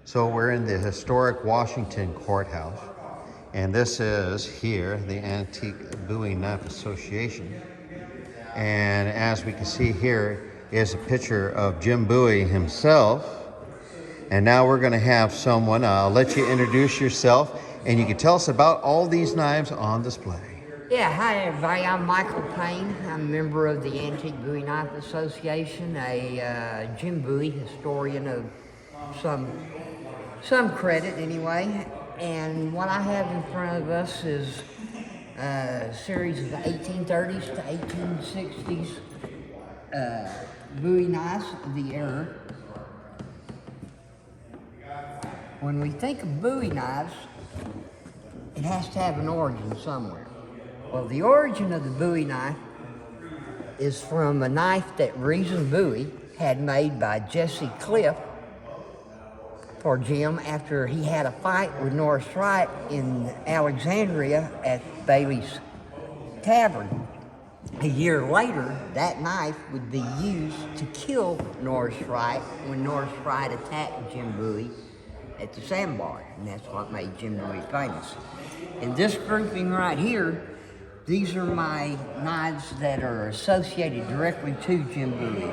So we're in the historic Washington Courthouse, and this is here the Antique Bowie Knife Association. And as we can see here is a picture of Jim Bowie himself. And now we're going to have someone, I'll let you introduce yourself, and you can tell us about all these knives on display. Yeah, hi everybody, I'm Michael Payne. I'm a member of the Antique Bowie Knife Association, a Jim Bowie historian of some credit anyway. And what I have in front of us is a series of 1830s to 1860s Bowie knives of the era. When we think of Bowie knives, it has to have an origin somewhere. Well, the origin of the Bowie knife is from a knife that Reason Bowie had made by Jesse Cliff for Jim after he had a fight with Norris Wright in Alexandria at Bailey's Tavern. A year later, that knife would be used to kill Norris Wright when Norris Wright attacked Jim Bowie at the sandbar, and that's what made Jim Bowie famous. In this grouping right here, these are my knives that are associated directly to Jim Bowie.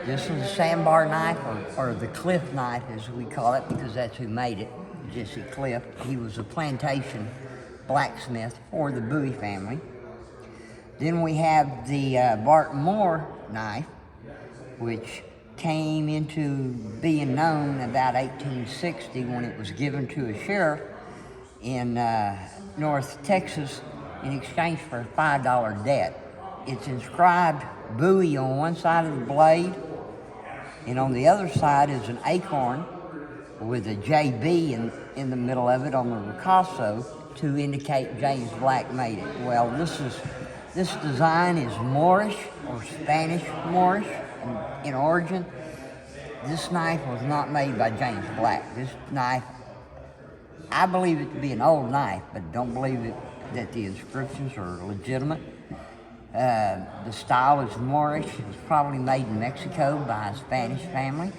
This was a sandbar knife, or the Cliff knife as we call it, because that's who made it, Jesse Cliff. He was a plantation blacksmith for the Bowie family. Then we have the Barton Moore knife, which came into being known about 1860 when it was given to a sheriff in North Texas in exchange for a $5 debt. It's inscribed Bowie on one side of the blade, and on the other side is an acorn with a JB in the middle of it on the ricasso to indicate James Black made it. Well, this design is Moorish or Spanish Moorish in origin. This knife was not made by James Black. This knife, I believe it to be an old knife, but don't believe that the inscriptions are legitimate. The style is Moorish. It was probably made in Mexico by a Spanish family.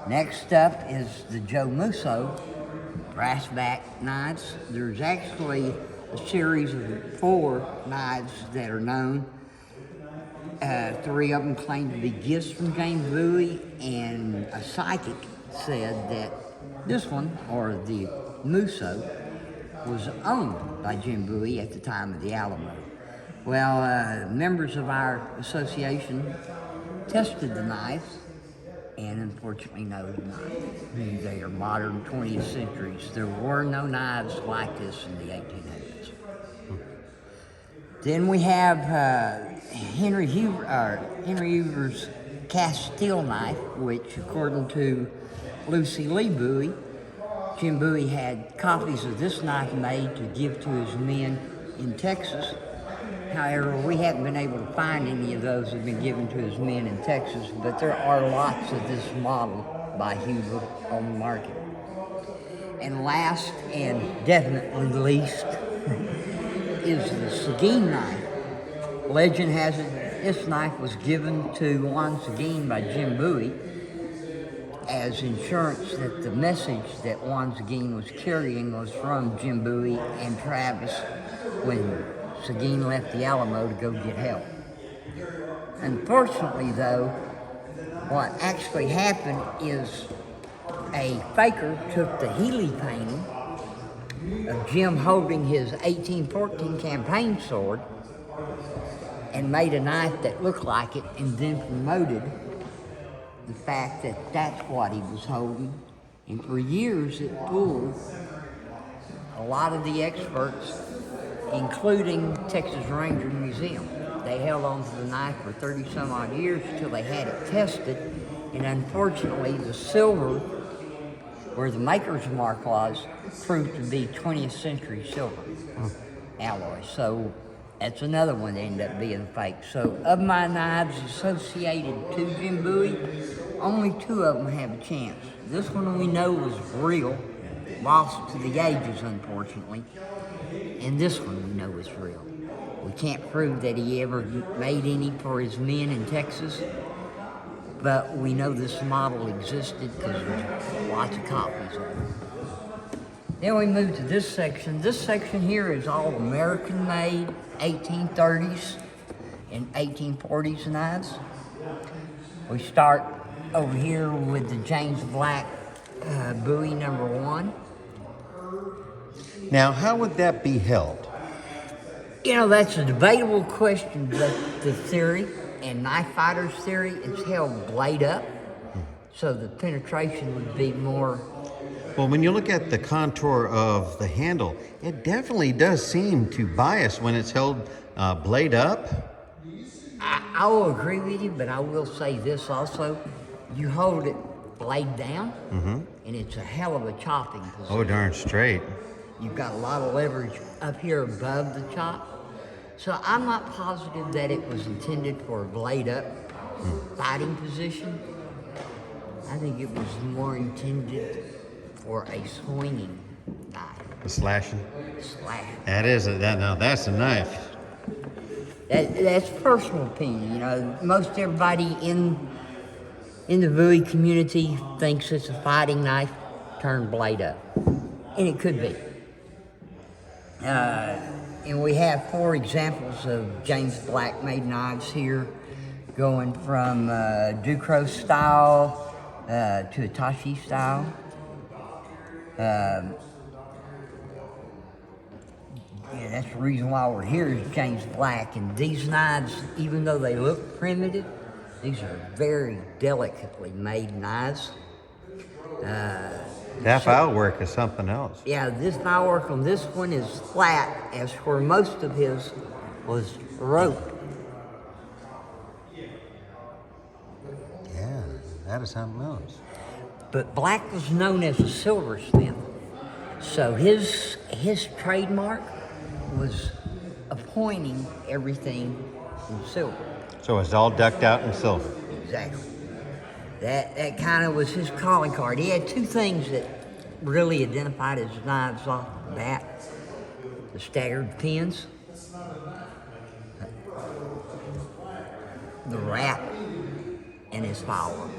Next up is the Joe Musso brass back knives. There's actually a series of 4 knives that are known. 3 of them claim to be gifts from James Bowie, and a psychic said that this one, or the Musso, was owned by Jim Bowie at the time of the Alamo. Well, members of our association tested the knives, and unfortunately no knives. They are modern 20th centuries. There were no knives like this in the 1800s. Then we have Henry Hoover's cast steel knife, which, according to Lucy Lee Bowie, Jim Bowie had copies of this knife made to give to his men in Texas. However, we haven't been able to find any of those that have been given to his men in Texas, but there are lots of this model by Hoover on the market. And last, and definitely least, is the Seguin knife. Legend has it this knife was given to Juan Seguin by Jim Bowie as insurance that the message that Juan Seguin was carrying was from Jim Bowie and Travis when Seguin left the Alamo to go get help. Unfortunately, though, what actually happened is a faker took the Healy painting of Jim holding his 1814 campaign sword and made a knife that looked like it, and then promoted the fact that that's what he was holding. And for years it fooled a lot of the experts, including Texas Ranger Museum. They held on to the knife for 30 some odd years until they had it tested, and unfortunately the silver, where the maker's mark was, proved to be 20th century silver alloy. So That's another one that ended up being fake. So of my knives associated to Jim Bowie, only 2 of them have a chance. This one we know was real, lost to the ages unfortunately, and this one we know is real. We can't prove that he ever made any for his men in Texas, but we know this model existed because there's lots of copies of it. Then we move to this section. This section here is all American made 1830s and 1840s knives. We start over here with the James Black Bowie #1. Now, how would that be held? You know, that's a debatable question, but the theory and knife fighters theory is held blade up, so the penetration would be more. Well, when you look at the contour of the handle, it definitely does seem to bias when it's held blade up. I will agree with you, but I will say this also. You hold it blade down, and it's a hell of a chopping position. Oh, darn straight. You've got a lot of leverage up here above the chop. So I'm not positive that it was intended for a blade up fighting position. I think it was more intended for a swinging knife. The slashing. Slash. That is now that's a knife. That's personal opinion. You know, most everybody in the Bowie community thinks it's a fighting knife turned blade up, and it could be. And we have 4 examples of James Black made knives here, going from Ducros style to Hitachi style. Yeah, that's the reason why we're here is James Black. And these knives, even though they look primitive, these are very delicately made knives. That file work is something else. Yeah, this file work on this one is flat, as where most of his was rope. Yeah, that is something else. But Black was known as a silversmith, so his trademark was appointing everything in silver. So it's all decked out in silver. Exactly. That kind of was his calling card. He had 2 things that really identified his knives off the bat: the staggered pins, the wrap, and his file work.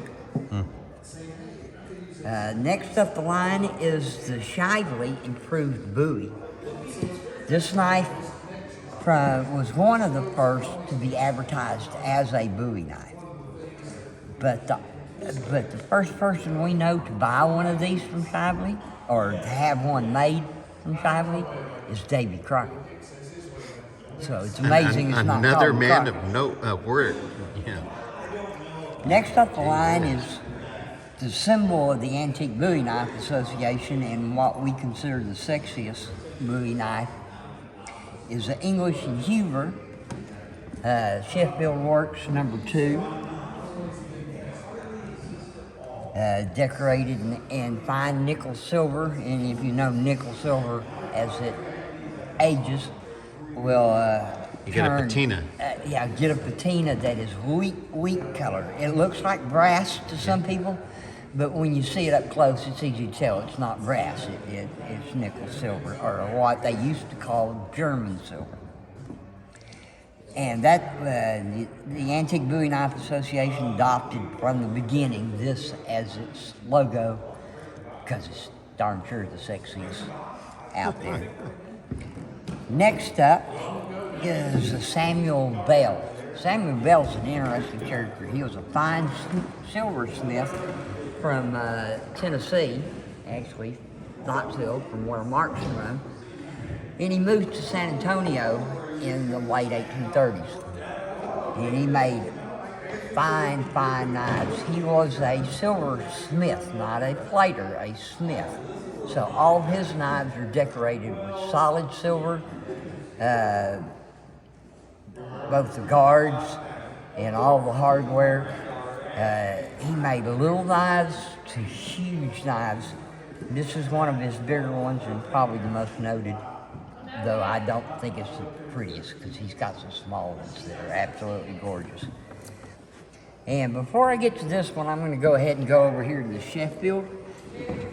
Next up the line is the Shively improved Bowie. This knife was one of the first to be advertised as a Bowie knife. But the first person we know to buy one of these from Shively, or to have one made from Shively, is Davy Crockett. So it's amazing it's not another called man Crockett. of note. Word. Yeah. Next up the line is the symbol of the Antique Bowie Knife Association, and what we consider the sexiest Bowie knife is the English and Huber Sheffield Works #2. Decorated in fine nickel silver, and if you know nickel silver as it ages, will You get a patina. Get a patina that is wheat color. It looks like brass to some people, but when you see it up close, it's easy to tell it's not brass. It's nickel silver, or what they used to call German silver. And that the Antique Bowie Knife Association adopted from the beginning this as its logo, because it's darn sure the sexiest out there. Next up is Samuel Bell. Samuel Bell's an interesting character. He was a fine silversmith from Tennessee, actually, Knoxville, from where Mark's from. And he moved to San Antonio in the late 1830s. And he made fine knives. He was a silversmith, not a plater, a smith. So all of his knives are decorated with solid silver, both the guards and all the hardware. He made little knives to huge knives. This is one of his bigger ones and probably the most noted though I don't think it's the prettiest because he's got some small ones that are absolutely gorgeous. And before I get to this one, I'm going to go ahead and go over here to the Sheffield.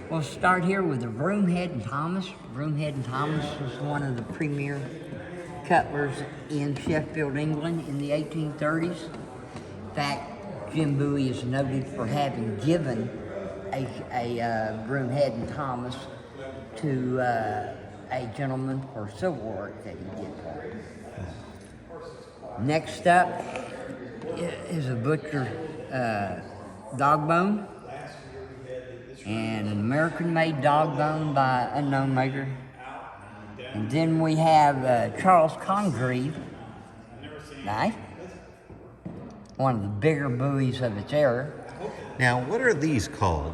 We'll start here with the Broomhead and Thomas. Broomhead and Thomas was one of the premier cutlers in Sheffield, England in the 1830s. In fact, Jim Bowie is noted for having given a Broomhead and Thomas to a gentleman for civil work that he did for him. Next up is a butcher dog bone, and an American-made dog bone by unknown maker. And then we have Charles Congreve knife, one of the bigger Bowies of its era. Now, what are these called?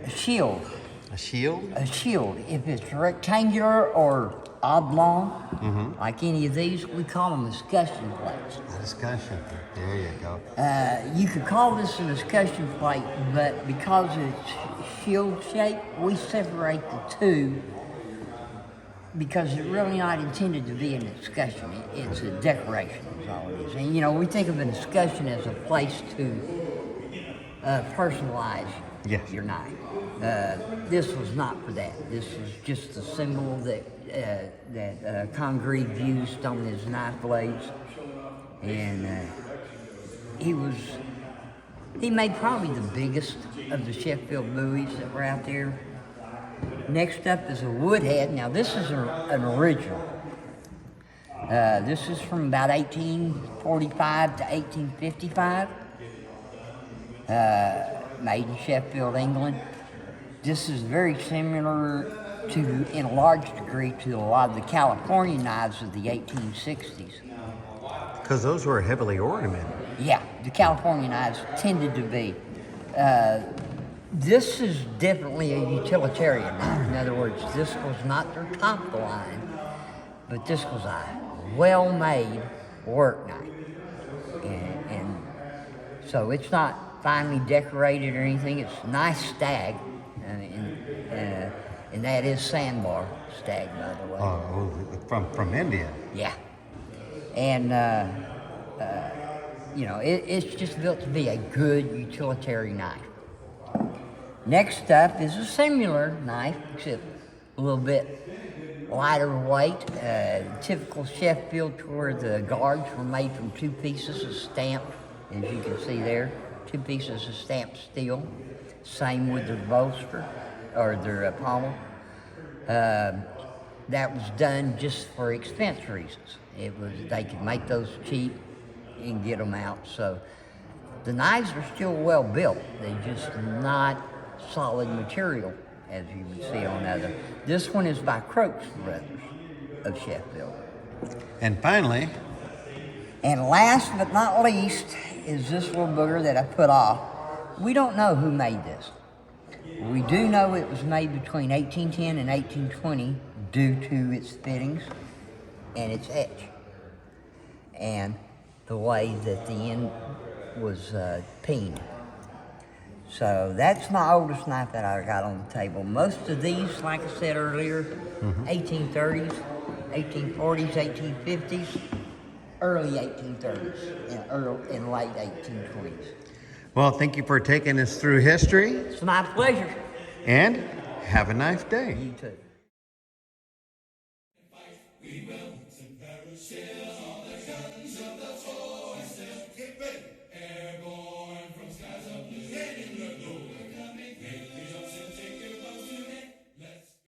A shield. A shield? A shield. If it's rectangular or oblong, like any of these, we call them escutcheon plates. A discussion. There you go. You could call this an escutcheon plate, but because it's shield shaped, we separate the two because it's really not intended to be an escutcheon. It's a decoration, is all it is. And you know, we think of an escutcheon as a place to personalize your knife. This was not for that. This was just a symbol that Congreve used on his knife blades, and he made probably the biggest of the Sheffield Bowies that were out there. Next up is a Woodhead. Now this is an original. This is from about 1845 to 1855. Made in Sheffield, England. This is very similar to, in a large degree, to a lot of the California knives of the 1860s. Because those were heavily ornamented. Yeah, the California knives tended to be. This is definitely a utilitarian knife. In other words, this was not their top of the line, but this was a well-made work knife. And so it's not finely decorated or anything. It's nice stag, and that is sandbar stag, by the way. From India. Yeah, and you know, it's just built to be a good utilitarian knife. Next up is a similar knife, except a little bit lighter weight. Typical Sheffield, to where the guards were made from two pieces of stamped, as you can see there, two pieces of stamped steel. Same with their bolster, or their pommel. That was done just for expense reasons. They could make those cheap and get them out. So the knives are still well built. They're just not solid material, as you would see on other. This one is by Croaks Brothers of Sheffield. And finally, and last but not least, is this little booger that I put off. We don't know who made this. We do know it was made between 1810 and 1820 due to its fittings and its edge and the way that the end was peened. So that's my oldest knife that I got on the table. Most of these, like I said earlier, 1830s, 1840s, 1850s, early 1830s, and late 1820s. well, thank you for taking us through history. It's my pleasure. And have a nice day. You too. We will in Paris.